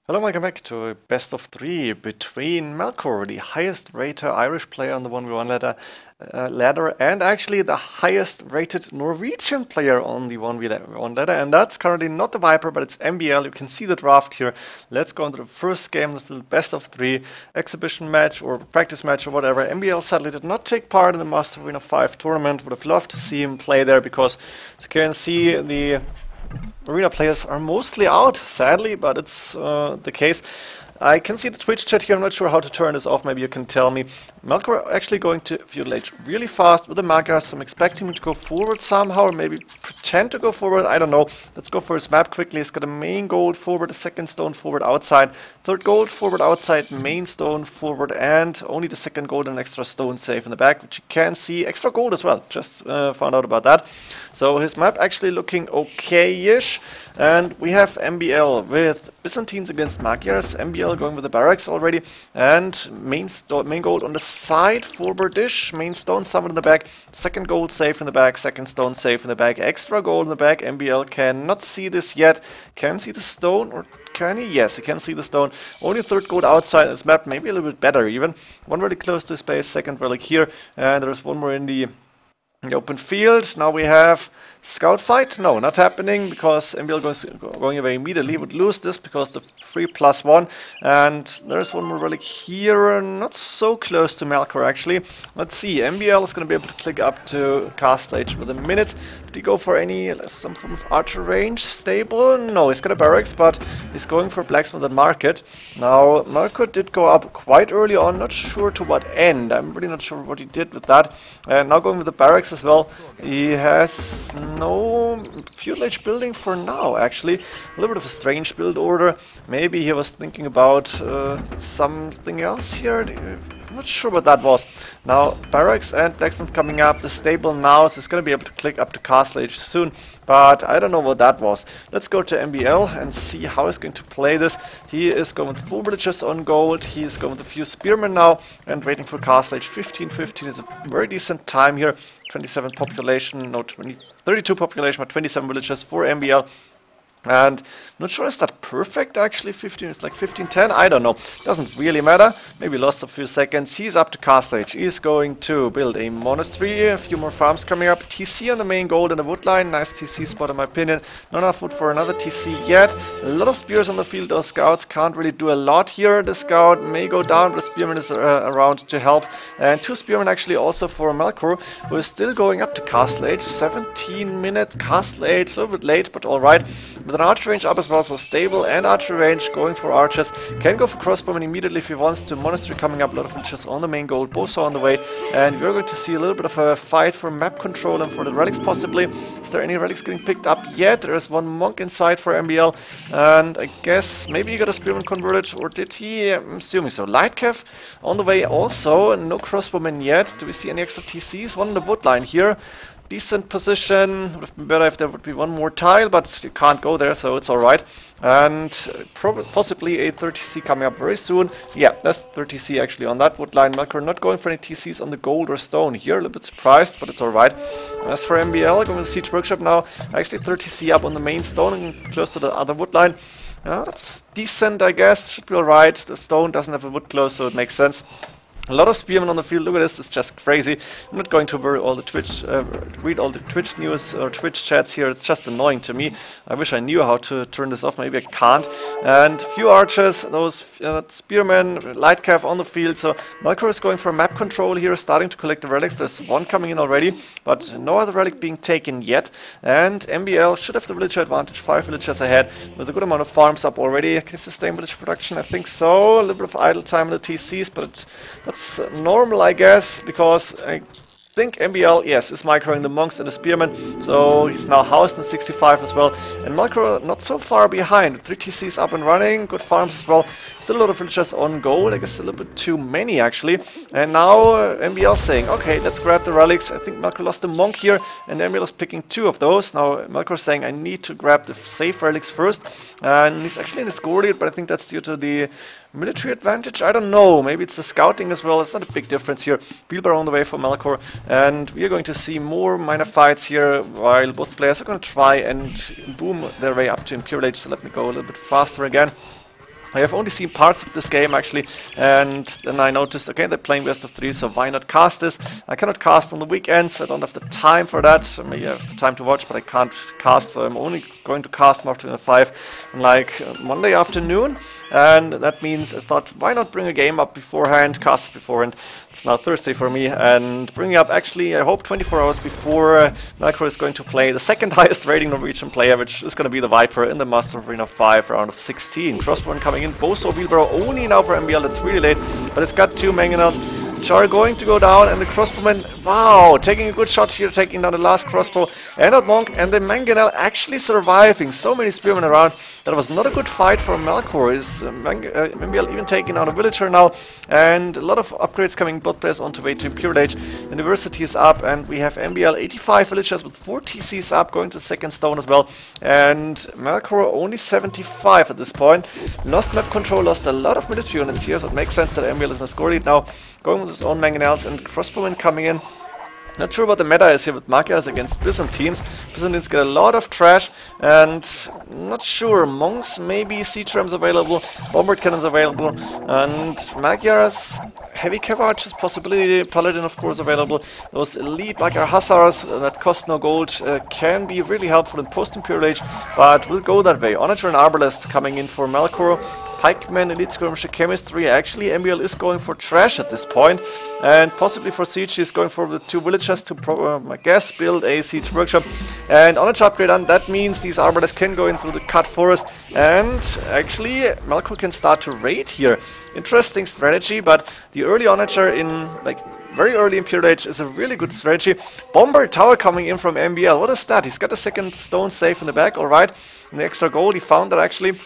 Hello and welcome back to a best of three between Melkor, the highest rated Irish player on the 1v1 ladder, and actually the highest rated Norwegian player on the 1v1 ladder, and that's currently not the Viper, but it's MBL. You can see the draft here. Let's go into the first game, this little best of three exhibition match or practice match or whatever. MBL sadly did not take part in the Master Arena 5 tournament. Would have loved to see him play there because, as you can see, the Arena players are mostly out, sadly, but it's the case. I can see the Twitch chat here. I'm not sure how to turn this off. Maybe you can tell me. Melkor actually going to feudal age really fast with the Magas, so I'm expecting him to go forward somehow, or maybe pretend to go forward. I don't know. Let's go for his map quickly. He's got a main gold forward, a second stone forward outside, third gold forward outside, main stone forward, and only the second gold and extra stone safe in the back, which you can see. Extra gold as well. Just found out about that. So his map actually looking okay-ish. And we have MBL with Byzantines against Magyars. MBL going with the barracks already, and main gold on the side, forward dish, main stone somewhere in the back, second gold safe in the back, second stone safe in the back, extra gold in the back. MBL cannot see this yet. Can see the stone, or can he? Yes, he can see the stone. Only third gold outside this map, maybe a little bit better even. One really close to his base, second relic here, and there's one more in the open field. Now we have scout fight. No, not happening because MBL going away immediately. Would lose this because the 3+1. And there's one more relic here. Not so close to Melkor actually. Let's see. MBL is going to be able to click up to castle age with a minute. Did he go for some form of archer range? Stable? No, he's got a barracks, but he's going for blacksmith and market. Now Melkor did go up quite early on. Not sure to what end. I'm really not sure what he did with that. And now going with the barracks as well. He has no feudal age building for now, actually. A little bit of a strange build order. Maybe he was thinking about something else here. I'm not sure what that was. Now, barracks and blacksmith coming up. The stable now, so he's going to be able to click up to castle age soon. But I don't know what that was. Let's go to MBL and see how he's going to play this. He is going with 4 villages on gold. He is going with a few spearmen now and waiting for castle age. 15-15 is a very decent time here. 27 population, no, 32 population, but 27 villages for MBL. And not sure is that perfect actually. 15 is like 15-10, I don't know, doesn't really matter. Maybe lost a few seconds. He's up to castle age. He's going to build a monastery, a few more farms coming up. TC on the main gold and the wood line. Nice TC spot in my opinion. Not enough wood for another TC yet. A lot of spears on the field. Those scouts can't really do a lot here. The scout may go down, but the spearman is around to help. And 2 spearmen actually also for Melkor, who is still going up to castle age. 17-minute castle age, a little bit late, but alright. With an archer range up as well, so stable and archer range, going for archers. Can go for crossbowmen immediately if he wants to. Monastery coming up, a lot of villages on the main gold, both are on the way. And we're going to see a little bit of a fight for map control and for the relics possibly. Is there any relics getting picked up yet? There is one monk inside for MBL. And I guess maybe he got a spearman converted, or did he? I'm assuming so. Lightcav on the way also, no crossbowmen yet. Do we see any extra TCs? One on the wood line here. Decent position. Would have been better if there would be one more tile, but you can't go there, so it's alright. And possibly a 30C coming up very soon. Yeah, that's 30C actually on that wood line. Melkor not going for any TCs on the gold or stone here. A little bit surprised, but it's alright. As for MBL, going with the Siege Workshop now. Actually 30C up on the main stone and close to the other wood line. That's decent, I guess. Should be alright. The stone doesn't have a wood close, so it makes sense. A lot of spearmen on the field. Look at this, it's just crazy. I'm not going to read all the Twitch news or Twitch chats here. It's just annoying to me. I wish I knew how to turn this off. Maybe I can't. And a few archers, those spearmen, lightcav on the field. So Melkor is going for map control here, starting to collect the relics. There's one coming in already, but no other relic being taken yet. And MBL should have the villager advantage. 5 villagers ahead with a good amount of farms up already. Can it sustain village production? I think so. A little bit of idle time in the TCs, but that's normal, I guess, because I think MBL, yes, is microing the monks and the spearmen, so he's now housed in 65 as well. And Melkor not so far behind. 3 TCs up and running, good farms as well. Still a lot of villagers on gold, I guess a little bit too many actually. And now MBL saying, okay, let's grab the relics. I think Melkor lost the monk here, and MBL is picking 2 of those. Now Melkor saying, I need to grab the safe relics first. And he's actually in the score lead, but I think that's due to the military advantage? I don't know. Maybe it's the scouting as well. It's not a big difference here. Beelbar on the way for Melkor. And we are going to see more minor fights here while both players are going to try and boom their way up to Imperial Age. So let me go a little bit faster again. I have only seen parts of this game actually, and then I noticed, okay, they're playing best of 3, so why not cast this? I cannot cast on the weekends, I don't have the time for that. Maybe I have the time to watch, but I can't cast, so I'm only going to cast Mark 5 on like Monday afternoon, and that means I thought, why not bring a game up beforehand, cast it beforehand. It's now Thursday for me, and bring it up actually, I hope 24 hours before Melkor is going to play the second highest rating Norwegian player, which is going to be the Viper in the Master of Arena 5 round of 16. Crossbone coming in, Boso wheelbarrow only now for MBL, that's really late, but it's got 2 mangonels, which are going to go down, and the crossbowman, wow, taking a good shot here, taking down the last crossbow, and not Monk, and the mangonel actually surviving. So many spearmen around, that was not a good fight for Melkor. Is MBL even taking out a villager now, and a lot of upgrades coming both players onto way to Imperial Age. University is up, and we have MBL 85 villagers with 4 TCs up, going to second stone as well, and Melkor only 75 at this point. Lost map control, lost a lot of military units here, so it makes sense that MBL is in a score lead now, going with his own mangonels, and crossbowmen coming in. Not sure what the meta is here with Magyars against Byzantines. Byzantines get a lot of trash, and not sure. Monks, maybe siege rams available, bombard cannons available, and Magyars, heavy cavalry is possibility, paladin of course available. Those elite Magyar hussars that cost no gold can be really helpful in post-Imperial Age, but will go that way. Onager and Arbalest coming in for Melkor. Pikemen, Elite Skirmisher, Chemistry. Actually, MBL is going for trash at this point, and possibly for siege he's going for the 2 villagers to, I guess, build a siege workshop. And on a upgrade, and that means these arbalists can go in through the cut forest, and actually Melkor can start to raid here. Interesting strategy, but the early onager in like very early Imperial Age is a really good strategy. Bomber tower coming in from MBL. What is that? He's got a second stone safe in the back, alright. And the extra gold, he found that actually.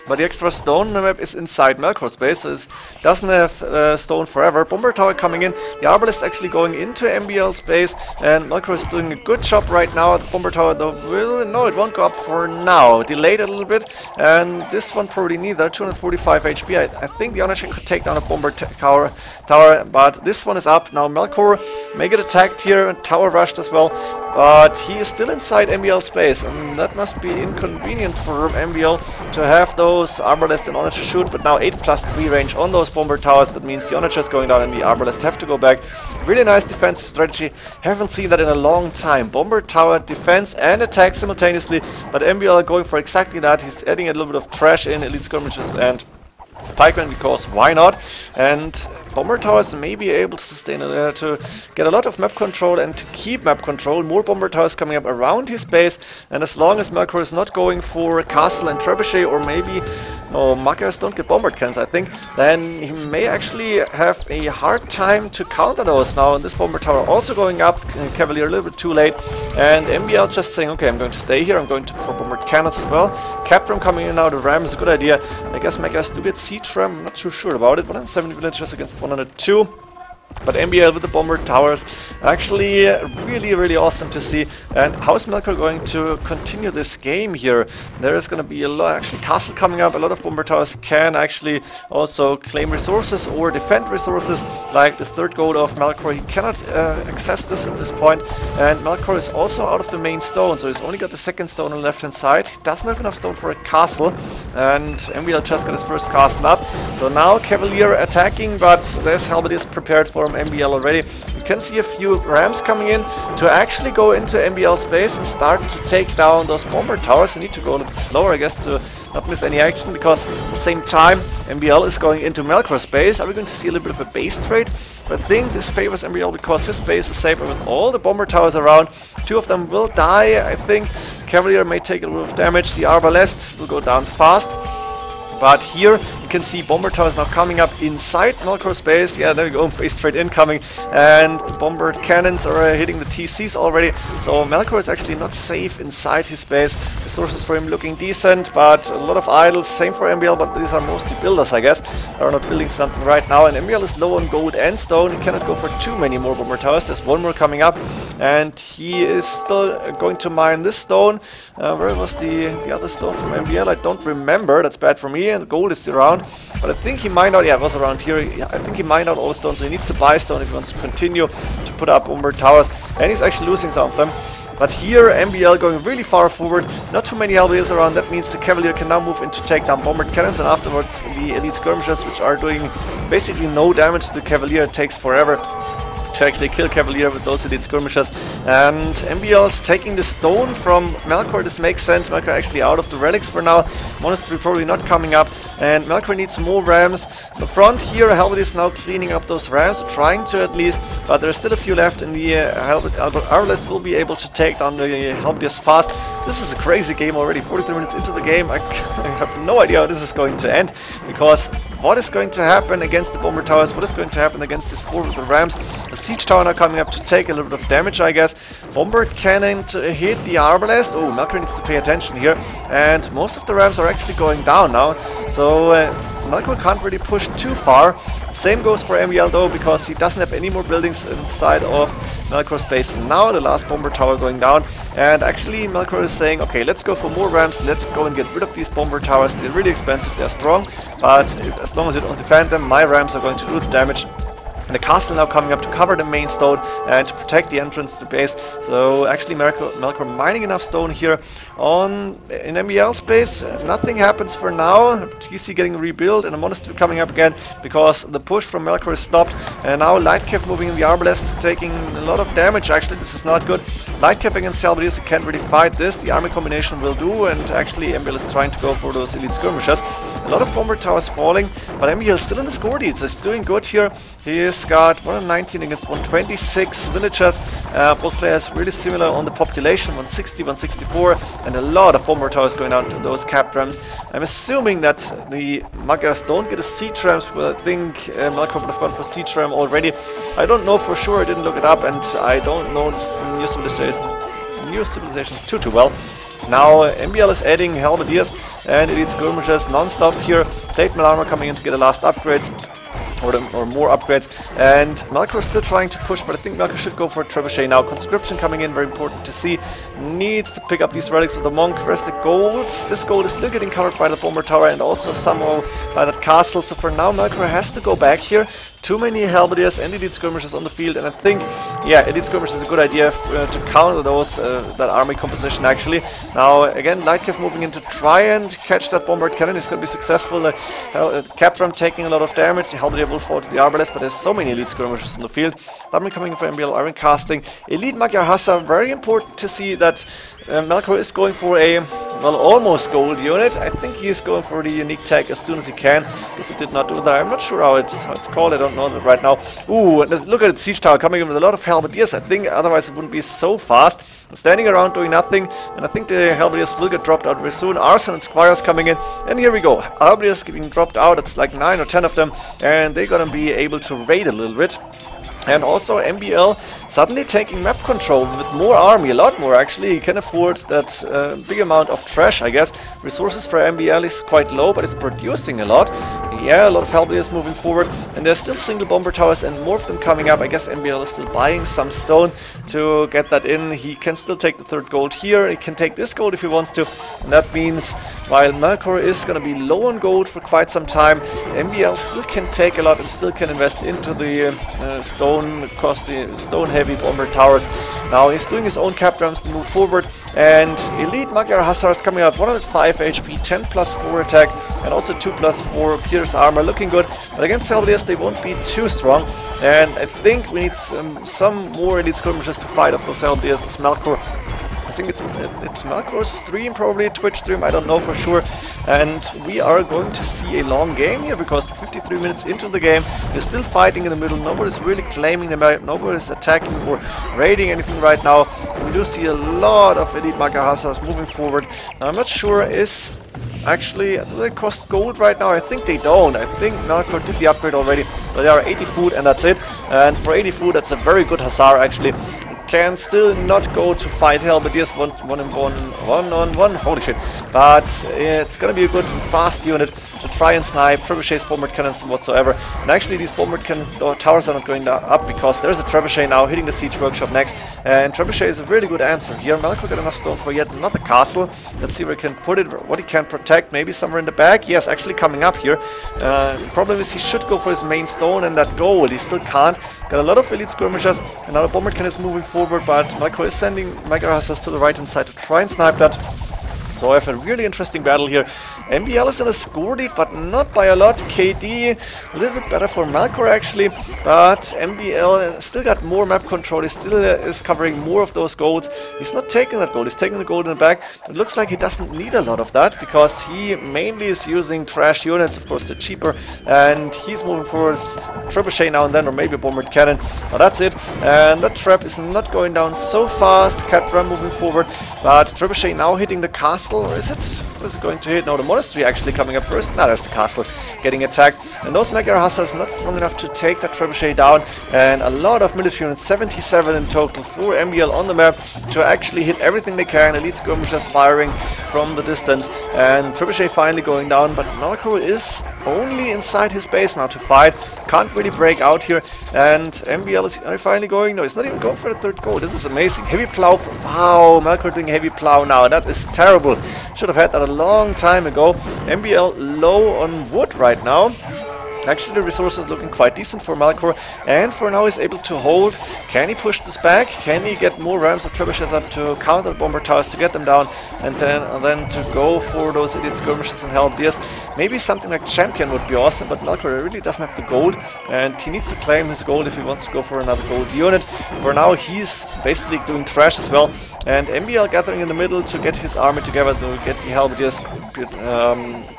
But the extra stone map is inside Melkor's base, so it doesn't have stone forever. Bomber tower coming in, the Arbalest actually going into MBL's base, and Melkor is doing a good job right now. The bomber tower though will, no, it won't go up for now. Delayed a little bit, and this one probably neither. 245 HP. I think the Onager could take down a bomber tower, but this one is up. Now Melkor may get attacked here, and tower rushed as well, but he is still inside MBL's base, and that must be inconvenient for MBL to have those Arbalest and Onager shoot, but now 8+3 range on those bomber towers. That means the Onager is going down and the Arbalest have to go back. Really nice defensive strategy. Haven't seen that in a long time. Bomber tower, defense and attack simultaneously, but MBL going for exactly that. He's adding a little bit of trash in, elite skirmishes and pikemen, because why not? And bomber towers may be able to sustain to get a lot of map control and to keep map control. More bomber towers coming up around his base, and as long as Melkor is not going for castle and trebuchet, or maybe no, Magyars don't get bombard cannons, I think, then he may actually have a hard time to counter those now. And this bomber tower also going up, Cavalier a little bit too late, and MBL just saying, okay, I'm going to stay here, I'm going to put bombard cannons as well. Capram coming in now, the ram is a good idea. I guess Magyars do get siege ram, I'm not too sure about it. 170 villagers against 102. But MBL with the bomber towers, actually really awesome to see. And how is Melkor going to continue this game here? There is going to be a lot, actually castle coming up. A lot of bomber towers can actually also claim resources or defend resources, like the third gold of Melkor. He cannot access this at this point, and Melkor is also out of the main stone, so he's only got the second stone on the left hand side. He doesn't have enough stone for a castle, and MBL just got his first castle up. So now Cavalier attacking, but there's Halberdiers prepared for MBL already. You can see a few rams coming in to actually go into MBL's base and start to take down those bomber towers. You need to go a little bit slower, I guess, to not miss any action, because at the same time MBL is going into Melkor's base. Are we going to see a little bit of a base trade? I think this favors MBL because his base is safer with all the bomber towers around. 2 of them will die, I think. Cavalier may take a little bit of damage. The Arbalest will go down fast. But here you can see bomber towers now coming up inside Melkor's base. Yeah, there we go, base trade incoming. And the bombard cannons are hitting the TCs already. So Melkor is actually not safe inside his base. Resources for him looking decent, but a lot of idols. Same for MBL, but these are mostly builders, I guess. Are not building something right now. And MBL is low on gold and stone. He cannot go for too many more bomber towers. There's one more coming up. And he is still going to mine this stone. Where was the other stone from MBL? I don't remember. That's bad for me. And the gold is around, but I think he mined out, yeah, it was around here. Yeah, I think he mined out all stone, so he needs to buy stone if he wants to continue to put up bomber towers, and he's actually losing some of them. But here, MBL going really far forward. Not too many Halberdiers around. That means the Cavalier can now move in to take down Bombard Cannons, and afterwards the Elite Skirmishers, which are doing basically no damage to the Cavalier. It takes forever to actually kill Cavalier with those Elite Skirmishers. And MBL is taking the stone from Melkor. This makes sense. Melkor actually out of the relics for now. Monastery probably not coming up. And Melkor needs more rams. The front here, Halberd is now cleaning up those rams, trying to at least, but there's still a few left in the Arbalest will be able to take down the Halberdiers fast. This is a crazy game already, 43 minutes into the game. I have no idea how this is going to end, because what is going to happen against the Bomber Towers? What is going to happen against this fort with the rams? The Siege Tower now coming up to take a little bit of damage, I guess. Bomber Cannon to hit the Arbalest. Oh, Melkor needs to pay attention here. And most of the rams are actually going down now. So Melkor can't really push too far. Same goes for MBL though, because he doesn't have any more buildings inside of Melkor's base now. The last Bomber Tower going down. And actually Melkor is saying, okay, let's go for more rams. Let's go and get rid of these Bomber Towers. They're really expensive, they're strong. But as long as you don't defend them, my rams are going to do the damage. And the castle now coming up to cover the main stone and to protect the entrance to the base. So actually Melkor mining enough stone here in MBL space. Nothing happens for now. TC getting rebuilt and a monastery coming up again because the push from Melkor is stopped. And now Lightkev moving in the Arbalest, taking a lot of damage. Actually, this is not good. Lightkev against Halberdiers, can't really fight this. The army combination will do, and actually MBL is trying to go for those Elite Skirmishers. A lot of Bomber Towers falling, but MBL is still in the score lead, so he's doing good here. He is got 119 against 126 villagers. Both players really similar on the population, 160, 164, and a lot of Bomber Towers going out to those capped rams. I'm assuming that the Magyars don't get a siege rams, but I think Melkor would have gone for siege ram already. I don't know for sure, I didn't look it up, and I don't know this new civilizations too well. Now MBL is adding Halberdiers and Elite Skirmishers non-stop here. Plate Mail Armor coming in to get the last upgrades. Or more upgrades, and Melkor is still trying to push, but I think Melkor should go for a trebuchet now. Conscription coming in, very important to see. Needs to pick up these relics with the monk. Where's the golds? This gold is still getting covered by the Bomber Tower and also somehow by that castle, so for now Melkor has to go back here. Too many Halberdiers and Elite Skirmishers on the field, and I think, yeah, Elite Skirmishers is a good idea to counter those, that army composition actually. Now, again, Lightkev moving in to try and catch that Bombard Cannon. He's going to be successful. Capram taking a lot of damage. The Halberdier will fall to the Arbalest, but there's so many Elite Skirmishers in the field. Army coming for MBL, Iron Casting. Elite Magyar Hussar, very important to see that Melkor is going for a, well, almost gold unit. I think he is going for the unique tag as soon as he can. Because he did not do that. I'm not sure how it's called. I don't know that right now. Ooh, look at the Siege Tower coming in with a lot of Halberdiers. I think otherwise it wouldn't be so fast. Standing around doing nothing, and I think the Halberdiers will get dropped out very soon. Arson and Squires coming in, and here we go. Halberdiers getting dropped out. It's like 9 or 10 of them, and they're gonna be able to raid a little bit. And also MBL suddenly taking map control with more army, a lot more actually. He can afford that big amount of trash, I guess. Resources for MBL is quite low, but it's producing a lot. Yeah, a lot of Halberdiers moving forward. And there's still single Bomber Towers and more of them coming up. I guess MBL is still buying some stone to get that in. He can still take the third gold here. He can take this gold if he wants to. And that means while Melkor is going to be low on gold for quite some time, MBL still can take a lot and still can invest into the stone-heavy Bomber Towers. Now he's doing his own cap drums to move forward, and Elite Magyar Hussars coming out 105 HP, 10 plus 4 attack, and also 2 plus 4 Pierce armor, looking good. But against Halberdiers they won't be too strong, and I think we need some more Elite Skirmishers to fight off those Halberdiers. It's Melkor. I think it's Melkor's stream, probably Twitch stream, I don't know for sure. And we are going to see a long game here, because 53 minutes into the game, we're still fighting in the middle. Nobody's really claiming the map, nobody's attacking or raiding anything right now. We do see a lot of Elite Magyar Hussars moving forward. Now, I'm not sure, actually, do they cost gold right now? I think they don't. I think Melkor did the upgrade already. But they are 80 food and that's it. And for 80 food, that's a very good Hussar actually. Can still not go to fight Halberdiers one on one, holy shit. But it's gonna be a good fast unit to try and snipe trebuchets, bombard cannons whatsoever. And actually these bombard cannons towers are not going up because there's a trebuchet now hitting the siege workshop next. And trebuchet is a really good answer here. Melkor got enough stone for yet another castle. Let's see where he can put it, what he can protect, maybe somewhere in the back. Yes, actually coming up here. Problem is he should go for his main stone and that gold. He still can't. Got a lot of Elite Skirmishers and now the bombard cannon is moving forward. forward, but Melkor is sending Mega Hussars to the right hand side to try and snipe that. So I have a really interesting battle here. MBL is in a score lead, but not by a lot. KD a little bit better for Melkor actually, but MBL still got more map control. He still is covering more of those golds. He's not taking that gold, he's taking the gold in the back. It looks like he doesn't need a lot of that, because he mainly is using trash units, of course they're cheaper, and he's moving forward trebuchet now and then, or maybe a bombered cannon. But that's it, and that trap is not going down so fast. Catram moving forward, but trebuchet now hitting the castle. Or is it? What is it going to hit? No, the monastery actually coming up first. Now there's the castle getting attacked. And those Mega Hussars not strong enough to take that trebuchet down. And a lot of military units, 77 in total for MBL on the map, to actually hit everything they can. Elite skirmishers firing from the distance. And trebuchet finally going down. But Melkor is only inside his base now to fight. Can't really break out here. And MBL is finally going. No, he's not even going for the third goal. This is amazing. Heavy plow. Wow, Melkor doing heavy plow now. That is terrible. Should have had that a long time ago. MBL low on wood right now. Actually, the resources looking quite decent for Melkor, and for now he's able to hold. Can he push this back? Can he get more rams or trebuchets up to counter the bomber towers to get them down, and then to go for those elite skirmishes and halberdiers? Maybe something like champion would be awesome, but Melkor really doesn't have the gold, and he needs to claim his gold if he wants to go for another gold unit. For now, he's basically doing trash as well, and MBL gathering in the middle to get his army together to get the halberdiers,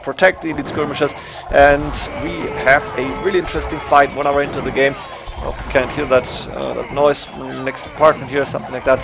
protect the elite skirmishers, and we have a really interesting fight 1 hour into the game. Oh, you can't hear that, that noise from the next apartment here, something like that.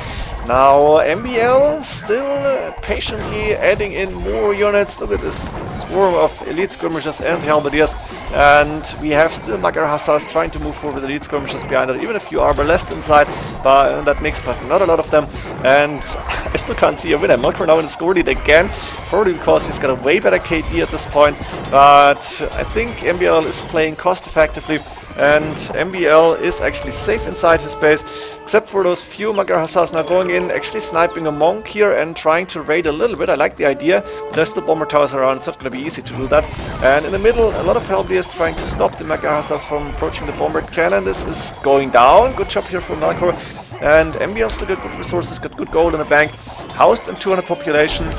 Now MBL still patiently adding in more units. Look at this swarm of elite skirmishers and halberdiers, and we have still Mega Hussars trying to move forward with elite skirmishers behind it. Even a few are left inside, but that makes but not a lot of them. And I still can't see a winner. Melkor now in the score lead again, probably because he's got a way better KD at this point. But I think MBL is playing cost effectively, and MBL is actually safe inside his base, except for those few Mega Hussars now going in, actually sniping a monk here and trying to raid a little bit. I like the idea. There's the bomber towers around, it's not going to be easy to do that. And in the middle, a lot of halberdiers trying to stop the Mega Hussars from approaching the bombered cannon. This is going down. Good job here from Melkor. And MBL still got good resources, got good gold in the bank, housed in 200 population.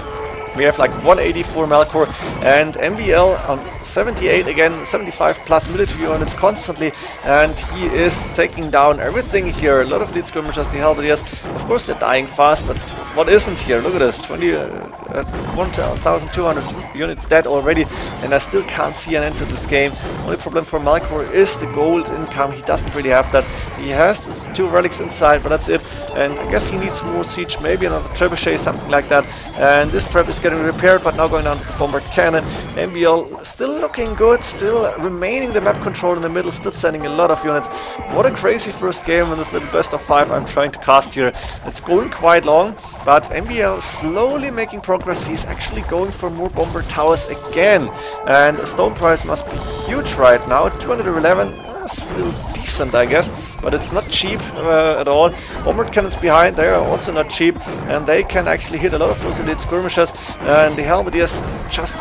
We have like 180 for Melkor, and MBL on 78 again, 75 plus military units constantly, and he is taking down everything here. A lot of elite skirmishers, the halberdiers. Of course they're dying fast, but what isn't here? Look at this, 1,200 units dead already, and I still can't see an end to this game. Only problem for Melkor is the gold income. He doesn't really have that. He has the 2 relics inside, but that's it. And I guess he needs more siege, maybe another trebuchet, something like that. And this trap is getting repaired, but now going down to the bombard cannon. MBL still looking good, still remaining the map control in the middle, still sending a lot of units. What a crazy first game in this little best of 5 I'm trying to cast here. It's going quite long, but MBL slowly making progress. He's actually going for more bomber towers again, and the stone price must be huge right now. 211. Still decent, I guess, but it's not cheap at all. Bombard cannons behind, they are also not cheap, and they can actually hit a lot of those elite skirmishers, and the halberdiers just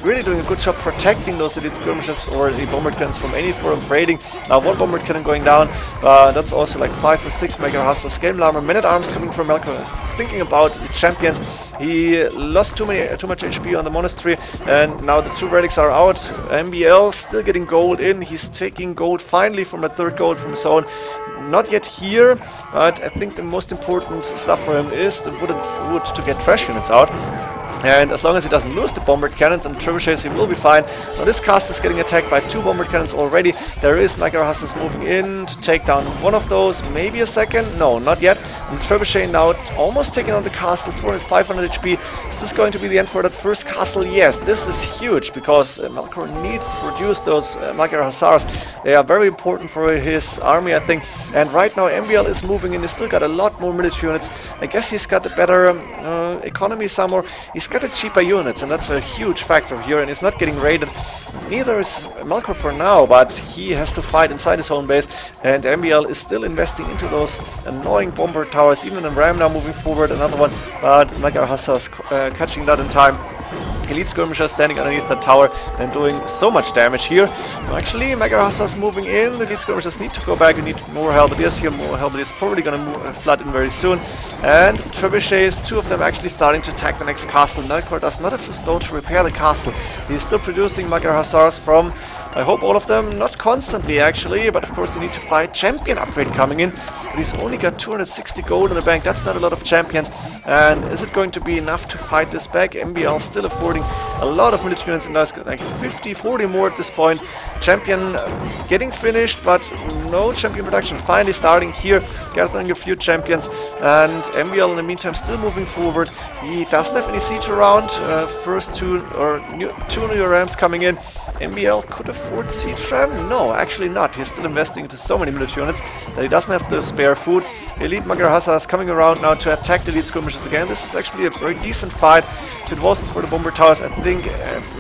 really doing a good job protecting those elite skirmishers or the bombard cannons from any form of raiding. Now 1 bombard cannon going down, but that's also like 5 or 6 Mega Hussars. Scale armor, men-at-arms coming from Melkor. Thinking about the champions, he lost too much HP on the monastery, and now the 2 relics are out. MBL still getting gold in. He's taking gold finally from a 3rd gold from his own. Not yet here, but I think the most important stuff for him is the wood to get trash units out. And as long as he doesn't lose the bombard cannons and trebuchets, he will be fine. Now this cast is getting attacked by 2 bombard cannons already. There is Mega Hussars moving in to take down one of those, maybe a second. No, not yet. And trebuchet now almost taking on the castle, 500 HP. Is this going to be the end for that first castle? Yes, this is huge, because Melkor needs to produce those Mega Hussars. They are very important for his army, I think. And right now MBL is moving in. He's still got a lot more military units. I guess he's got a better economy somewhere. He's got a cheaper units, and that's a huge factor here, and he's not getting raided. Neither is Melkor for now, but he has to fight inside his own base, and MBL is still investing into those annoying bomber towers. Even a ram now moving forward, another one, but Mega Hussars catching that in time. Elite Skirmisher standing underneath the tower and doing so much damage here. Actually, Mega Hussars moving in. The Elite Skirmishers need to go back. We need more Halberdiers here. More Halberdiers probably gonna flood in very soon. And Trebuchets, 2 of them actually starting to attack the next castle. Melkor does not have the stone to repair the castle. He's still producing Mega Hussars from, I hope all of them, not constantly actually, but of course you need to fight champion upgrade coming in. But he's only got 260 gold in the bank. That's not a lot of champions. And is it going to be enough to fight this back? MBL still affording a lot of military units, and now it's got like 50, 40 more at this point. Champion getting finished, but no champion production. Finally starting here, gathering a few champions, and MBL in the meantime still moving forward. He doesn't have any siege around. First two new rams coming in. MBL could afford siege ram? No, actually not. He's still investing into so many military units that he doesn't have the spare food. Elite Mega Hussars coming around now to attack the Elite Skirmishers again. This is actually a very decent fight. If it wasn't for the bomber towers, I think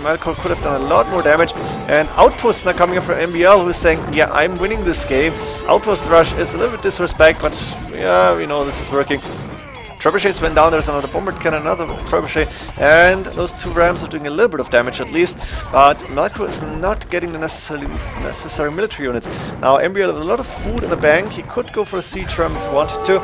Melkor could have done a lot more damage. And outposts now coming in for MBL, who is saying, yeah, I'm winning this game. Outpost rush is a little bit disrespect, but yeah, we know this is working. Trebuchets went down, there's another bomber cannon, another trebuchet, and those 2 rams are doing a little bit of damage at least, but Melkor is not getting the necessary military units. Now MBL has a lot of food in the bank. He could go for a siege ram if he wanted to.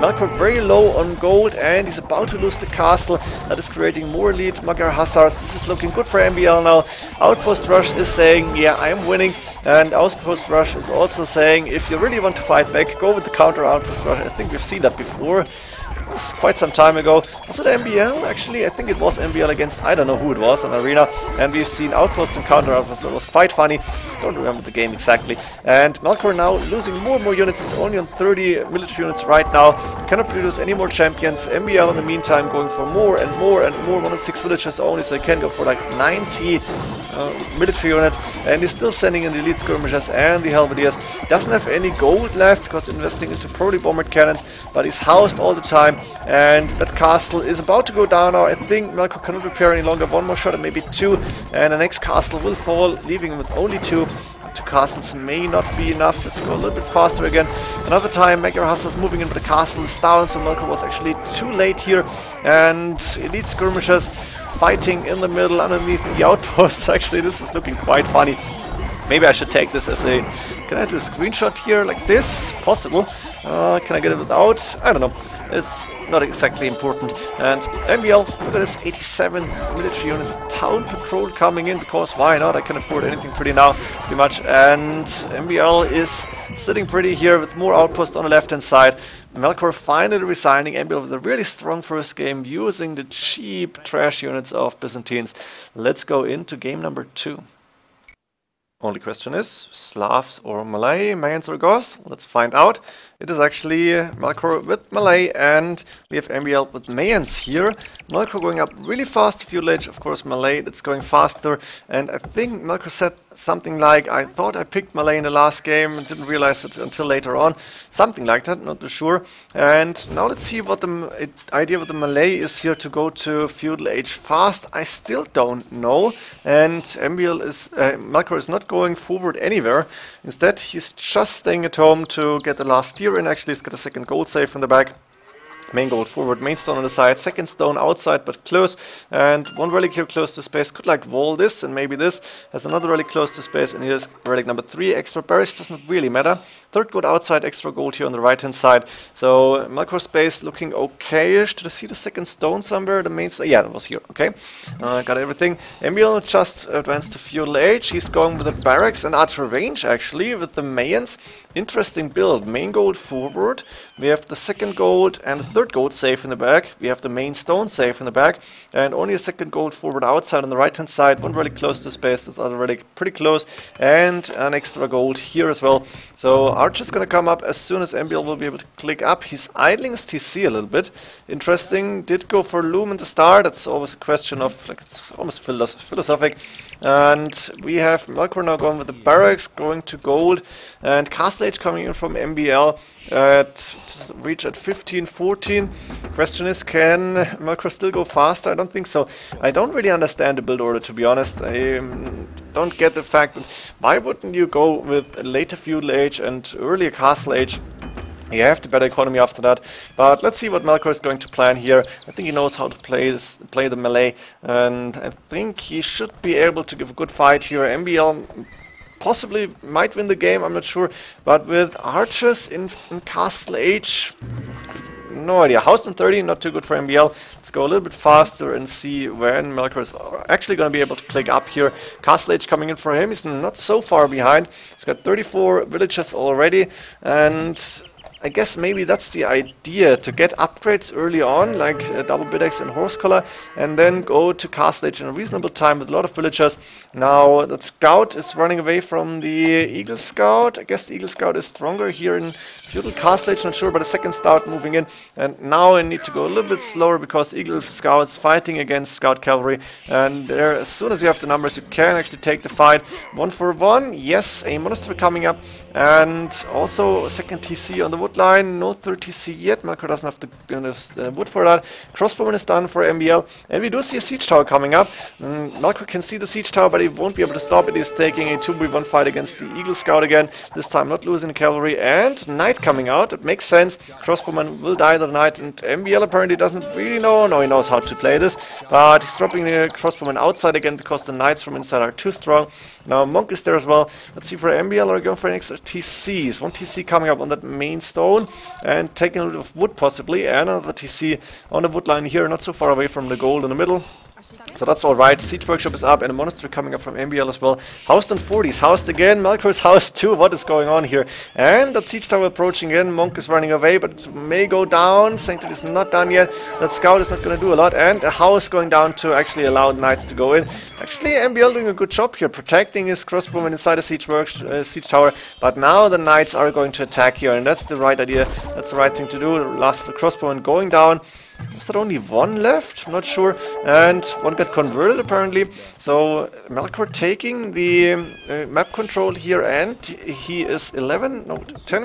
Melkor very low on gold, and he's about to lose the castle. That is creating more elite Mega Hussars. This is looking good for MBL now. Outpost Rush is saying, yeah, I am winning, and Outpost Rush is also saying, if you really want to fight back, go with the counter Outpost Rush. I think we've seen that before. It was quite some time ago. Was it MBL? Actually, I think it was MBL against, I don't know who it was, on Arena. And we've seen Outpost and Counter Outpost. It was quite funny. Don't remember the game exactly. And Melkor now losing more and more units. He's only on 30 military units right now. Cannot produce any more champions. MBL in the meantime going for more and more and more. 106 villagers only, so he can go for like 90 military units. And he's still sending in the Elite Skirmishers and the Halberdiers. Doesn't have any gold left because investing into probably bombered cannons, but he's housed all the time. And that castle is about to go down now. I think Melkor cannot repair any longer. 1 more shot and maybe 2, and the next castle will fall, leaving him with only 2. 2 castles may not be enough. Let's go a little bit faster again. Another time Mega Hussars moving in, but the castle is down, so Melkor was actually too late here. And Elite Skirmishers fighting in the middle underneath the outposts. Actually, this is looking quite funny. Maybe I should take this as a... Can I do a screenshot here like this? Possible. Can I get it without? I don't know. It's not exactly important. And MBL, look at this, 87 military units. Town patrol coming in, because why not? I can afford anything pretty much. And MBL is sitting pretty here with more outposts on the left hand side. Melkor finally resigning. MBL with a really strong first game using the cheap trash units of Byzantines. Let's go into game number 2. Only question is, Slavs or Malay, Mayans or Gauls? Let's find out. It is actually Melkor with Malay, and we have MBL with Mayans here. Melkor going up really fast, feudal age, of course Malay, it's going faster. And I think Melkor said something like, I thought I picked Malay in the last game and didn't realize it until later on. Something like that, not too sure. And now let's see what the idea with the Malay is here to go to feudal age fast. I still don't know. And Melkor is not going forward anywhere. Instead, he's just staying at home to get the last tier in. Actually, he's got a second gold save from the back. Main gold forward, main stone on the side, second stone outside but close, and 1 relic here close to space. Could like wall this, and maybe this has another relic close to space, and here's relic number 3, extra berries, doesn't really matter. Third gold outside, extra gold here on the right hand side. So Melkor space looking okay-ish. Did I see the second stone somewhere? The main stone, yeah, it was here, okay. Got everything. Emil just advanced to feudal age. He's going with the barracks and archer range actually with the Mayans. Interesting build. Main gold forward. We have the second gold and the third gold safe in the back. We have the main stone safe in the back, and only a second gold forward outside on the right hand side. 1 relic close to space, the other relic pretty close, and an extra gold here as well. So Archer's gonna come up as soon as MBL will be able to click up. He's idling his TC a little bit. Interesting. Did go for Loom in the start. That's always a question of, like, it's almost philosophic. And we have Melkor now going with the barracks, going to gold, and Castle Age coming in from MBL at reach at 15-14. Question is, can Melkor still go faster? I don't think so. I don't really understand the build order, to be honest. I don't get the fact that why wouldn't you go with a later feudal age and earlier castle age You have the better economy after that, but let's see what Melkor is going to plan here. I think he knows how to play the melee, and I think he should be able to give a good fight here. MBL possibly might win the game, I'm not sure, but with archers in Castle Age, no idea. House on 30, not too good for MBL. Let's go a little bit faster and see when Melkor is actually going to be able to click up here. Castle Age coming in for him. He's not so far behind. He's got 34 villages already, and I guess maybe that's the idea, to get upgrades early on, like double bidex and horse collar, and then go to Castle Age in a reasonable time with a lot of villagers. Now that scout is running away from the Eagle Scout. I guess the Eagle Scout is stronger here in feudal Castle Age, not sure, but a second scout moving in. And now I need to go a little bit slower because Eagle Scouts fighting against Scout Cavalry, and there, as soon as you have the numbers, you can actually take the fight. 1 for 1, yes, a monastery coming up, and also a second TC on the wood line. No third TC yet. Melkor doesn't have the wood for that. Crossbowman is done for MBL, and we do see a siege tower coming up. Melkor can see the siege tower, but he won't be able to stop it. He's taking a 2v1 fight against the Eagle Scout again, this time not losing the cavalry, and knight coming out. It makes sense. Crossbowman will die the knight, and MBL apparently doesn't really know. No, he knows how to play this, but he's dropping the crossbowman outside again because the knights from inside are too strong. Now monk is there as well. Let's see for MBL, are going for an extra TCs. One TC coming up on that main stone and taking a little bit of wood possibly, and another TC on the wood line here, not so far away from the gold in the middle. So that's alright. Siege Workshop is up, and a monastery coming up from MBL as well. Housed on 40s, housed again. Melkor is housed too. What is going on here? And that siege tower approaching again. Monk is running away, but it may go down. Sanctuary is not done yet. That scout is not going to do a lot, and a house going down to actually allow knights to go in. Actually, MBL doing a good job here, protecting his crossbowmen inside the siege tower. But now the knights are going to attack here, and that's the right idea. That's the right thing to do. The last of the crossbowmen going down. Was there only one left? I'm not sure. And one got converted apparently. So Melkor taking the map control here, and he is 10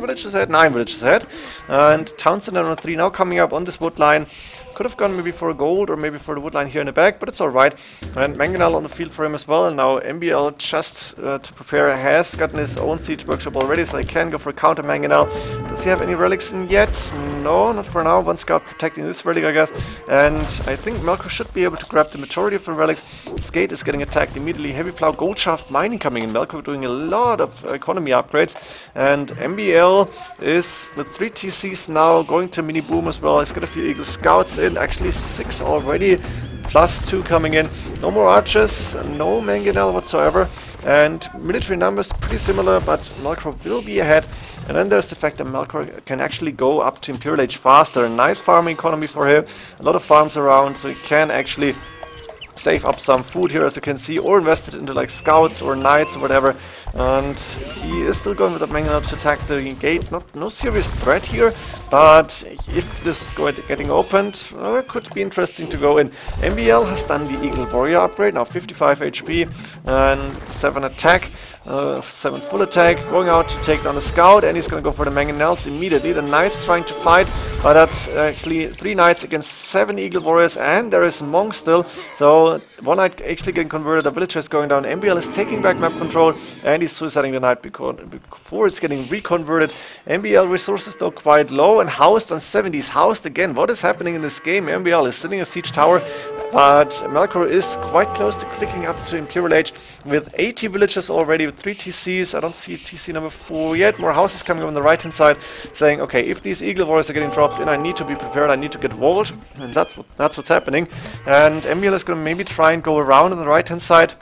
villages ahead, 9 villages ahead. And Townsend on 3 now coming up on this wood line. Could have gone maybe for a gold or maybe for the wood line here in the back, but it's alright. And Mangonel on the field for him as well. And now MBL just to prepare has gotten his own siege workshop already, so he can go for a counter Mangonel. Does he have any relics in yet? No, not for now. One scout protecting this relic, I guess. And I think Melkor should be able to grab the majority of the relics. Skate is getting attacked immediately. Heavy plow, gold shaft mining coming in. Melkor doing a lot of economy upgrades. And MBL is with 3 TCs now going to mini boom as well. He's got a few Eagle Scouts in, actually 6 already, plus 2 coming in. No more archers, no mangonel whatsoever, and military numbers pretty similar, but Melkor will be ahead. And then there's the fact that Melkor can actually go up to Imperial Age faster. A nice farming economy for him, a lot of farms around, so he can actually save up some food here, as you can see, or invest it into like scouts or knights or whatever. And he is still going with the mangonel to attack the gate. No serious threat here, but if this is getting opened, it could be interesting to go in. MBL has done the Eagle Warrior upgrade, now 55 HP and 7 attack. 7 full attack, going out to take down the scout, and he's going to go for the mangonels immediately. The knights trying to fight, but that's actually 3 knights against 7 eagle warriors, and there is monk still. So one knight actually getting converted, a villager is going down. MBL is taking back map control, and he's suiciding the knight before it's getting reconverted. MBL resources though quite low, and housed on 70s. Housed again. What is happening in this game? MBL is sitting in a siege tower, but Melkor is quite close to clicking up to Imperial Age with 80 villages already, with 3 TCs. I don't see TC number 4 yet. More houses coming up on the right hand side, saying, okay, if these eagle warriors are getting dropped in, I need to be prepared, I need to get walled, and that's what's happening. And MBL is going to maybe try and go around on the right hand side.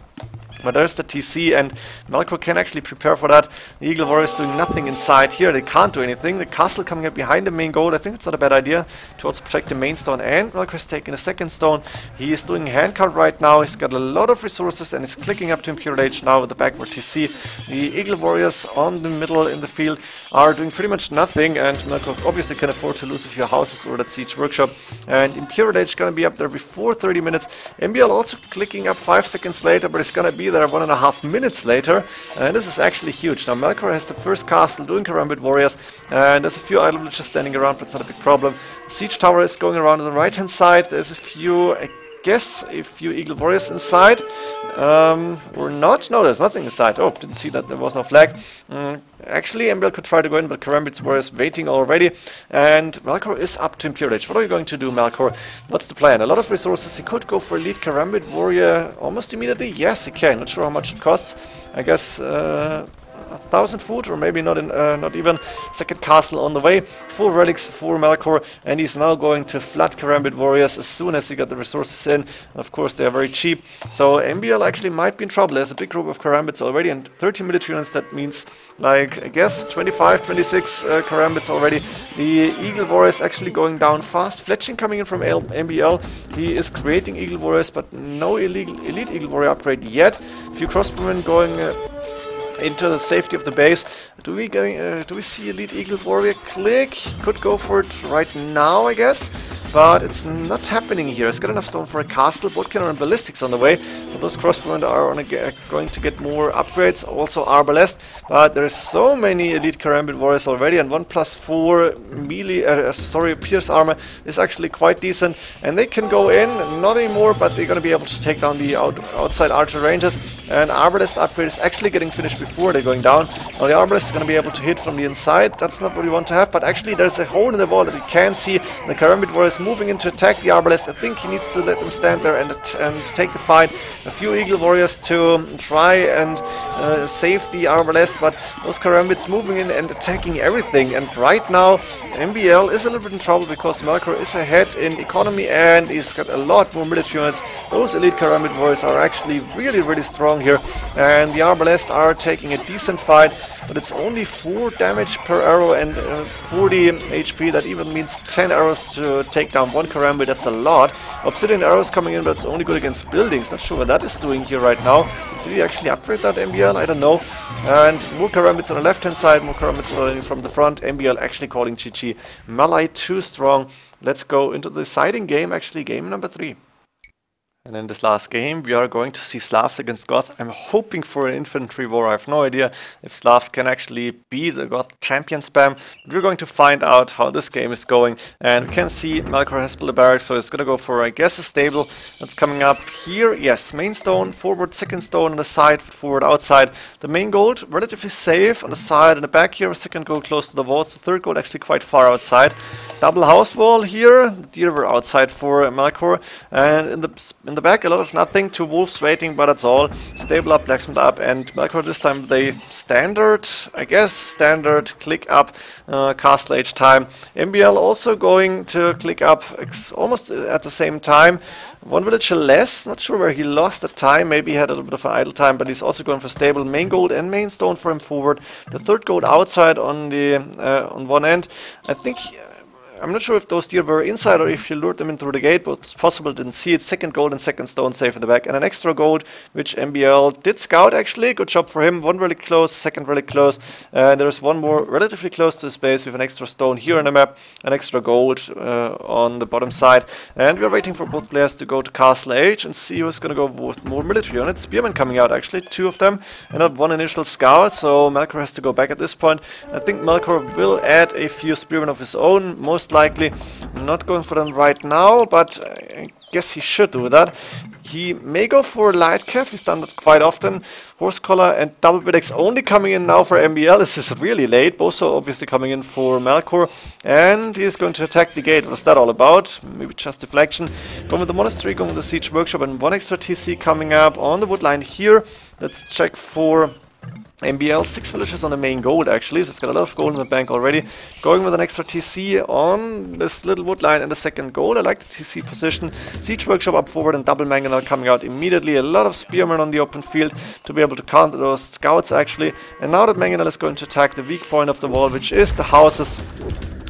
But there's the TC, and Melkor can actually prepare for that. The Eagle Warrior is doing nothing inside here. They can't do anything. The castle coming up behind the main goal. I think it's not a bad idea to also protect the main stone. And Melkor is taking a second stone. He is doing handcart right now. He's got a lot of resources, and he's clicking up to Imperial Age now with the backward TC. The Eagle Warriors on the middle in the field are doing pretty much nothing, and Melkor obviously can afford to lose a few houses or that siege workshop. And Imperial Age is going to be up there before 30 minutes. MBL also clicking up 5 seconds later, but it's going to be there 1.5 minutes later, and this is actually huge. Now Melkor has the first castle doing Karambit warriors, and there's a few idle villages standing around, but it's not a big problem. The siege tower is going around on the right hand side. There's a few, I guess a few Eagle Warriors inside. Or not? No, there's nothing inside. Oh, didn't see that there was no flag. Actually, MBL could try to go in, but Karambit's Warriors waiting already. And Melkor is up to Impure Age. What are you going to do, Melkor? What's the plan? A lot of resources. He could go for Elite Karambit Warrior almost immediately. Yes, he can. Not sure how much it costs. I guess 1,000 food, or maybe not even. Second castle on the way. 4 relics for Melkor, and he's now going to flood Karambit Warriors as soon as he got the resources in. Of course, they are very cheap. So MBL actually might be in trouble. There's a big group of Karambits already, and 30 military units. That means, like, I guess 25, 26 Karambits already. The Eagle Warriors actually going down fast. Fletching coming in from MBL. He is creating Eagle Warriors, but no Elite Eagle Warrior upgrade yet. A few crossbowmen going into the safety of the base. Do we see Elite Eagle Warrior click? Could go for it right now, I guess, but it's not happening here. It's got enough stone for a castle, boat cannon and ballistics on the way. But those crossbowmen are going to get more upgrades, also arbalest. But there's so many Elite Karambit Warriors already, and 1+4 melee, pierce armor is actually quite decent, and they can go in, not anymore, but they're going to be able to take down the outside archer ranges. And arbalest upgrade is actually getting finished before they're going down. Now the arbalest is going to be able to hit from the inside. That's not what we want to have, but actually there's a hole in the wall that we can see. The Karambit Warrior is moving in to attack the arbalest. I think he needs to let them stand there and take the fight. A few Eagle Warriors to try and save the arbalest, but those Karambits moving in and attacking everything. And right now MBL is a little bit in trouble because Melkor is ahead in economy and he's got a lot more military units. Those Elite Karambit Warriors are actually really, really strong here, and the arbalest are taking a decent fight, but it's only 4 damage per arrow and 40 HP. That even means 10 arrows to take down 1 Karambit. That's a lot. Obsidian arrows coming in, but it's only good against buildings. Not sure what that is doing here right now. Did he actually upgrade that MBL? I don't know. And more Karambits on the left hand side, more Karambits rolling from the front. MBL actually calling GG. Malai too strong. Let's go into the deciding game, actually game number 3. And in this last game, we are going to see Slavs against Goths. I'm hoping for an infantry war. I have no idea if Slavs can actually beat the Goth champion spam. But we're going to find out how this game is going. And we can see Melkor has built a barrack, so it's going to go for, I guess, a stable. That's coming up here. Yes, main stone, forward, second stone on the side, forward, outside. The main gold, relatively safe on the side and the back here. Second gold close to the walls. The third gold actually quite far outside. Double house wall here. The deer were outside for Melkor. And in the back, a lot of nothing, 2 wolves waiting, but that's all. Stable up, blacksmith up, and Melkor this time they standard click up, castle age time. MBL also going to click up almost at the same time. 1 villager less, not sure where he lost the time, maybe he had a little bit of an idle time, but he's also going for stable. Main gold and main stone for him forward. The third gold outside on the on one end. I think I'm not sure if those deer were inside or if he lured them in through the gate, but it's possible, didn't see it. Second gold and second stone safe in the back. And an extra gold, which MBL did scout actually. Good job for him. 1 relic close, second relic close. And there's 1 more relatively close to his base with an extra stone here on the map. An extra gold on the bottom side. And we're waiting for both players to go to Castle Age and see who's going to go with more military units. Spearmen coming out actually, 2 of them. And not 1 initial scout, so Melkor has to go back at this point. I think Melkor will add a few spearmen of his own, most likely. Not going for them right now, but I guess he should do that. He may go for light cav, he's done that quite often. Horse collar and double bidex only coming in now for MBL. This is really late. Both are obviously coming in for Melkor. And he's going to attack the gate. What's that all about? Maybe just deflection. Going with the monastery, going with the siege workshop, and 1 extra TC coming up on the wood line here. Let's check for MBL, 6 villages on the main gold actually, so it's got a lot of gold in the bank already. Going with an extra TC on this little wood line and the second gold. I like the TC position. Siege workshop up forward and double mangonel coming out immediately. A lot of spearmen on the open field to be able to counter those scouts actually. And now that mangonel is going to attack the weak point of the wall, which is the houses.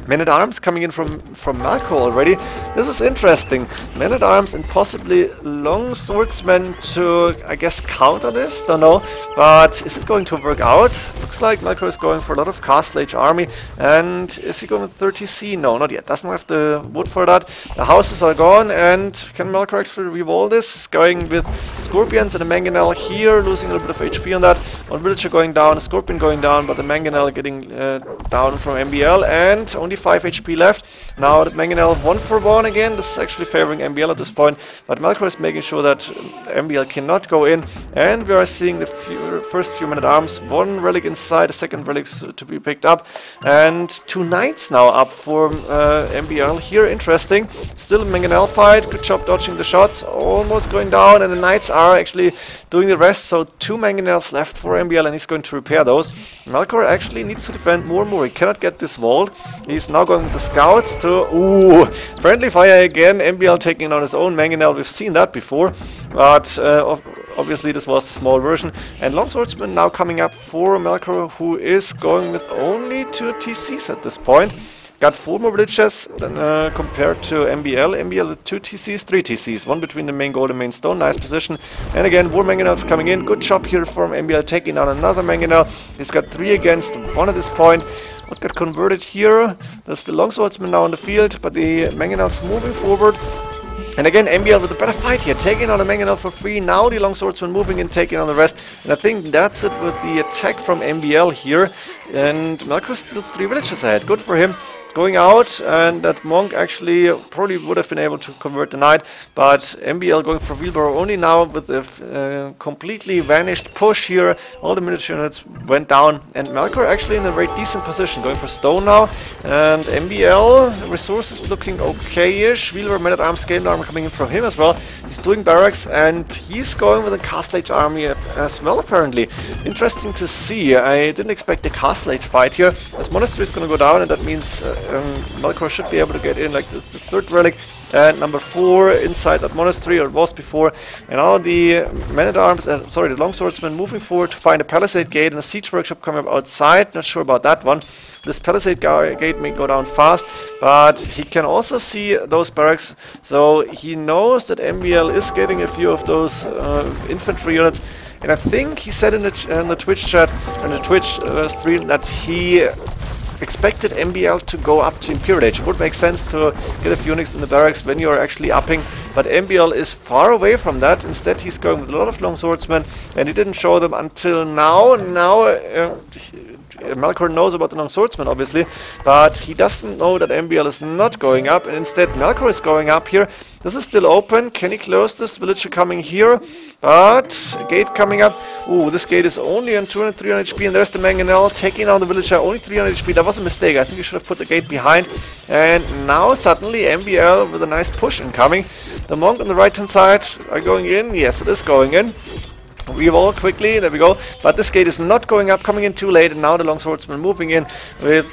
Men-at-Arms coming in from Melkor already. This is interesting. Men-at-Arms and possibly long swordsmen to, I guess, counter this? Don't know. But is it going to work out? Looks like Melkor is going for a lot of Castle Age army. And is he going with 30C? No, not yet. Doesn't have the wood for that. The houses are gone. And can Melkor actually re-wall this? He's going with Scorpions and a Mangonel here, losing a little bit of HP on that. One villager going down, a Scorpion going down, but the Mangonel getting down from MBL. And only 45 HP left. Now the Mangonel 1 for 1 again. This is actually favoring MBL at this point, but Melkor is making sure that MBL cannot go in, and we are seeing the first few men-at-arms. 1 relic inside, the second relic to be picked up, and 2 knights now up for MBL here. Interesting. Still a Mangonel fight. Good job dodging the shots. Almost going down, and the knights are actually doing the rest. So 2 Mangonels left for MBL, and he's going to repair those. Melkor actually needs to defend more and more. He cannot get this vault. He's now going with the scouts to... Ooh! Friendly fire again. MBL taking on his own Mangonel. We've seen that before, but obviously this was a small version. And Longswordsman now coming up for Melkor, who is going with only 2 TCs at this point. Got 4 more villages than compared to MBL. MBL with 2 TCs, 3 TCs. 1 between the main gold and main stone. Nice position. And again, more Mangonels coming in. Good job here from MBL taking down another Mangonel. He's got 3 against 1 at this point. What got converted here? There's the Longswordsman now in the field, but the Mangonels moving forward. And again, MBL with a better fight here, taking on a Mangonel for free. Now the Longswordsman moving and taking on the rest. And I think that's it with the attack from MBL here. And Melkor still 3 villages ahead. Good for him. Going out, and that monk actually probably would have been able to convert the knight, but MBL going for wheelbarrow only now with the completely vanished push here. All the military units went down, and Melkor actually in a very decent position, going for stone now. And MBL resources looking okay-ish. Wheelbarrow, men-at-arms, scaled armor coming in from him as well. He's doing barracks, and he's going with a Castle Age army as well apparently. Interesting to see. I didn't expect a Castle Age fight here. This monastery is going to go down, and that means Melkor should be able to get in like this, the 3rd relic and number 4 inside that monastery, or it was before. And now the men-at-arms, the Longswordsman moving forward to find a palisade gate and a siege workshop coming up outside. Not sure about that one. This palisade gate may go down fast, but he can also see those barracks, so he knows that MBL is getting a few of those infantry units. And I think he said in the Twitch chat, in the Twitch stream, that he expected MBL to go up to Imperial Age. It would make sense to get a few units in the barracks when you're actually upping, but MBL is far away from that. Instead, he's going with a lot of Longswordsmen, and he didn't show them until now. Melkor knows about the Longswordsman, obviously, but he doesn't know that MBL is not going up, and instead Melkor is going up here. This is still open. Can he close this? Villager coming here, but gate coming up. Ooh, this gate is only on 200, 300 HP, and there's the Mangonel taking down the villager, only 300 HP. That was a mistake. I think he should have put the gate behind. And now suddenly MBL with a nice push incoming. The monk on the right hand side are going in. Yes, it is going in. Revolve quickly, there we go. But this gate is not going up, coming in too late, and now the Longswordsman moving in with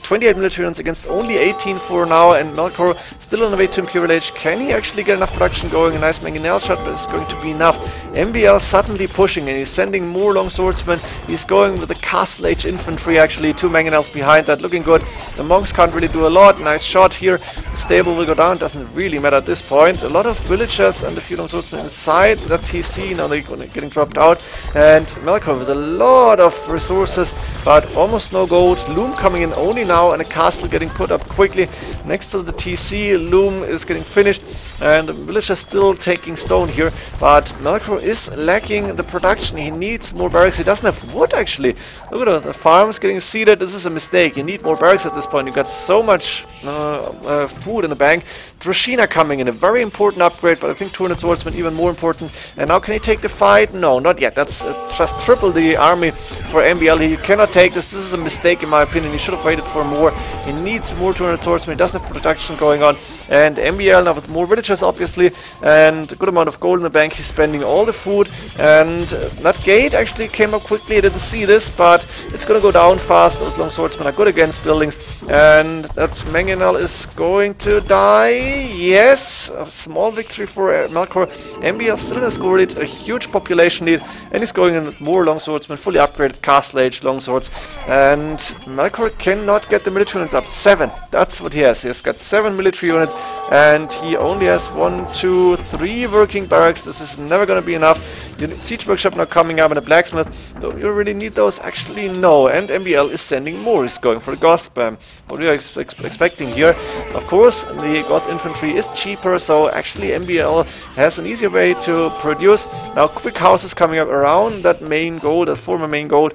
28 military units against only 18 for now, and Melkor still on the way to Imperial Age. Can he actually get enough production going? A nice Mangonel shot, but it's going to be enough. MBL suddenly pushing, and he's sending more Longswordsmen. He's going with the Castle Age infantry, actually. 2 Mangonels behind that, looking good. The monks can't really do a lot. Nice shot here. The stable will go down, doesn't really matter at this point. A lot of villagers and a few Longswordsmen inside that TC. Now they're getting dropped out, and Melkor with a lot of resources, but almost no gold. Loom coming in only now, and a castle getting put up quickly next to the TC. Loom is getting finished, and the villagers still taking stone here, but Melkor is lacking the production. He needs more barracks. He doesn't have wood, actually. Look at the farms getting seeded. This is a mistake. You need more barracks at this point. You got so much food in the bank. Droshina coming in, a very important upgrade, but I think 200 swordsmen even more important. And now can he take the fight? No, not yet. That's just triple the army for MBL. He cannot take this. This is a mistake in my opinion. He should have waited for more. He needs more 200 swordsmen. He doesn't have production going on. And MBL now with more villagers, obviously, and a good amount of gold in the bank. He's spending all the food, and that gate actually came up quickly. I didn't see this, but it's going to go down fast. Those long swordsmen are good against buildings, and that Mangonel is going to die. Yes, a small victory for Melkor. MBL still has scored a huge population lead, and he's going in with more longswordsmen, fully upgraded Castle Age longswords, and Melkor cannot get the military units up. 7, that's what he has. He has got 7 military units, and he only has 1, 2, 3 working barracks. This is never going to be enough. The siege workshop now coming up, and a blacksmith. Do you really need those? Actually, no. And MBL is sending more. He's going for the Goth Bam. What are you expecting here? Of course, the Goth infantry is cheaper, so actually MBL has an easier way to produce. Now, quick houses coming up around that main gold, that former main gold.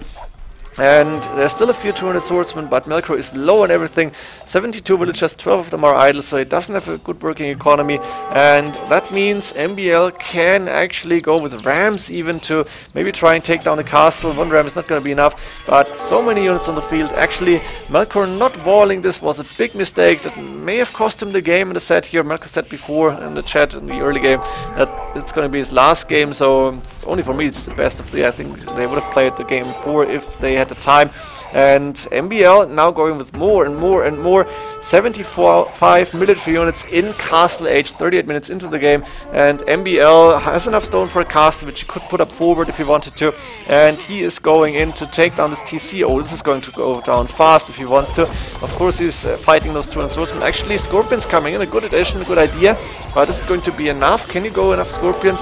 And there's still a few 200 swordsmen, but Melkor is low on everything. 72 villagers, 12 of them are idle, so it doesn't have a good working economy. And that means MBL can actually go with rams even to maybe try and take down the castle. One ram is not going to be enough, but so many units on the field. Actually, Melkor not walling this was a big mistake that may have cost him the game in the set here. Melkor said before in the chat in the early game that it's going to be his last game, so only for me it's the best of 3. I think they would have played the game 4 if they had the time. And MBL now going with more and more and more. 75 military units in castle age, 38 minutes into the game, and MBL has enough stone for a castle which he could put up forward if he wanted to, and he is going in to take down this TC. Oh, this is going to go down fast if he wants to. Of course he's fighting those 200 swordsmen. Actually Scorpions coming in, a good addition, a good idea, but is it going to be enough? Can you go enough Scorpions?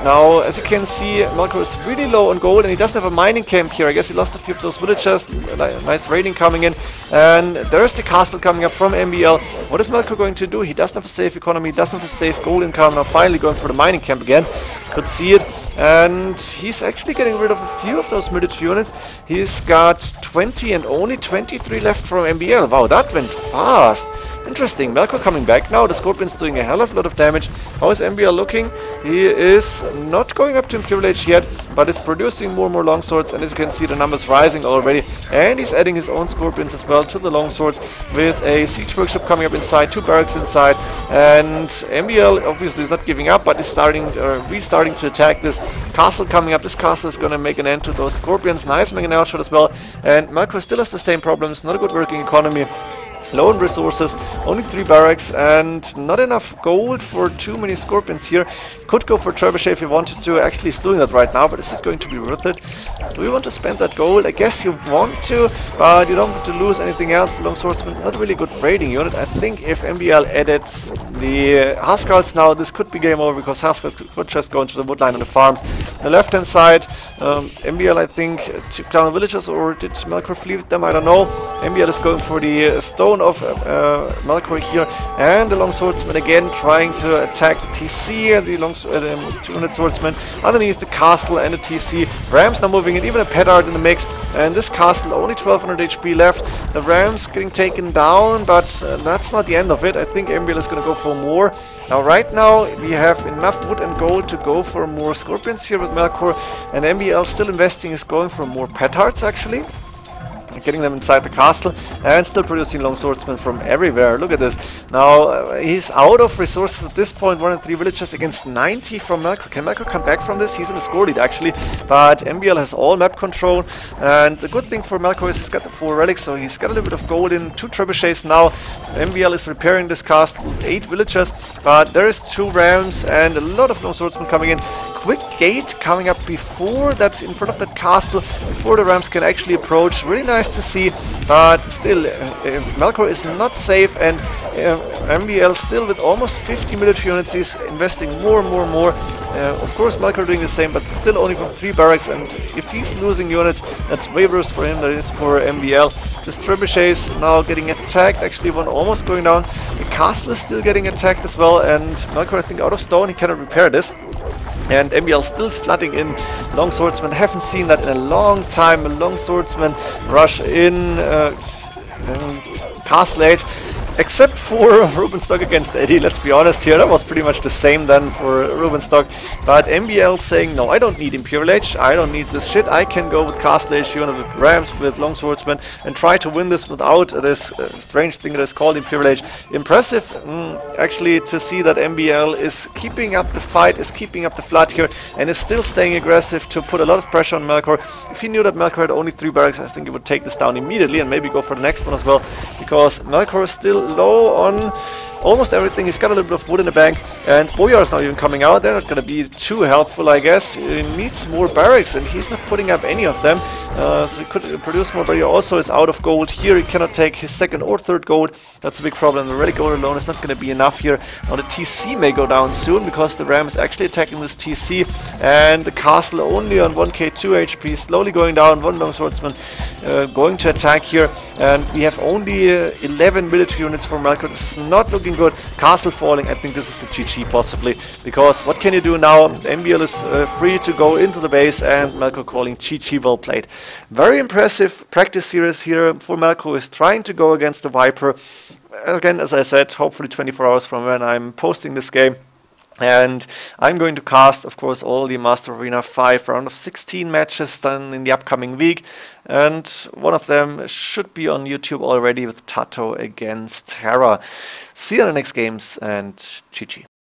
Now, as you can see, Melkor is really low on gold, and he doesn't have a mining camp here. I guess he lost a few of those villagers. Nice raiding coming in. And there's the castle coming up from MBL. What is Melkor going to do? He doesn't have a safe economy, doesn't have a safe gold income. Now finally going for the mining camp again. Could see it. And he's actually getting rid of a few of those military units. He's got 20 and only 23 left from MBL. Wow, that went fast. Interesting. Melkor coming back now. The Scorpion's doing a hell of a lot of damage. How is MBL looking? He is not going up to Imperial Age yet, but is producing more and more longswords, and as you can see the numbers rising already. And he's adding his own Scorpions as well to the longswords with a siege workshop coming up inside, 2 barracks inside, and MBL obviously is not giving up, but is restarting to attack this castle coming up. This castle is going to make an end to those Scorpions. Nice mangonel shot as well, and Melkor still has the same problems, not a good working economy. Low on resources, only 3 barracks, and not enough gold for too many Scorpions here. Could go for Trebuchet if you wanted to. Actually, he's doing that right now, but is it going to be worth it? Do you want to spend that gold? I guess you want to, but you don't want to lose anything else. The Long Swordsman, not really good raiding unit. I think if MBL added the Huskarls now, this could be game over, because Huskarls could just go into the woodline on the farms. On the left hand side, MBL I think took down villagers, or did Melkor flee with them? I don't know. MBL is going for the stone of Melkor here, and the Long Swordsman again trying to attack the TC and the 200 swordsmen underneath the castle and the TC. Rams now moving in, even a petard in the mix, and this castle only 1200 HP left. The Rams getting taken down, but that's not the end of it. I think MBL is going to go for more. Now right now we have enough wood and gold to go for more Scorpions here with Melkor, and MBL still investing, is going for more petards actually, getting them inside the castle, and still producing long swordsmen from everywhere. Look at this. Now he's out of resources at this point. 1 and 3 villagers against 90 from Melkor. Can Melkor come back from this? He's in the score lead actually, but MBL has all map control, and the good thing for Melkor is he's got the 4 relics, so he's got a little bit of gold in, 2 trebuchets now. MBL is repairing this castle, 8 villagers, but there is 2 rams and a lot of long swordsmen coming in. Quick gate coming up before that, in front of that castle, before the rams can actually approach. Really nice to see, but still Melkor is not safe, and MBL still with almost 50 military units is investing more and more and more. Of course Melkor doing the same, but still only from 3 barracks, and if he's losing units, that's way worse for him than it is for MBL. This trebuchet is now getting attacked, actually one almost going down. The castle is still getting attacked as well, and Melkor I think out of stone, he cannot repair this. And MBL still flooding in long swordsmen. Haven't seen that in a long time. A long swordsman rush in castle age. Except for Rubenstock against Eddie, let's be honest here, that was pretty much the same then for Rubenstock. But MBL saying, no, I don't need Imperial Age, I don't need this shit, I can go with Castle Age unit, with Rams, with Long Swordsmen, and try to win this without this strange thing that is called Imperial Age. Impressive, actually, to see that MBL is keeping up the fight, is keeping up the flood here, and is still staying aggressive to put a lot of pressure on Melkor. If he knew that Melkor had only 3 barracks, I think he would take this down immediately and maybe go for the next one as well, because Melkor is still low on almost everything. He's got a little bit of wood in the bank, and Boyar is now even coming out. They're not going to be too helpful, I guess. He needs more barracks, and he's not putting up any of them, so he could produce more, but he also is out of gold here. He cannot take his 2nd or 3rd gold. That's a big problem. The relic gold alone is not going to be enough here. Now the TC may go down soon, because the Ram is actually attacking this TC, and the castle only on 1k 2 HP, slowly going down. 1 long swordsman going to attack here. and we have only 11 military units for Melkor. This is not looking good. Castle falling, I think this is the GG possibly, because what can you do now? MBL is free to go into the base, and Melkor calling GG, well played. Very impressive practice series here for Melkor, is trying to go against the Viper. Again, as I said, hopefully 24 hours from when I'm posting this game. And I'm going to cast, of course, all the Master Arena 5 round of 16 matches done in the upcoming week. And one of them should be on YouTube already with Tato against Terra. See you in the next games, and GG.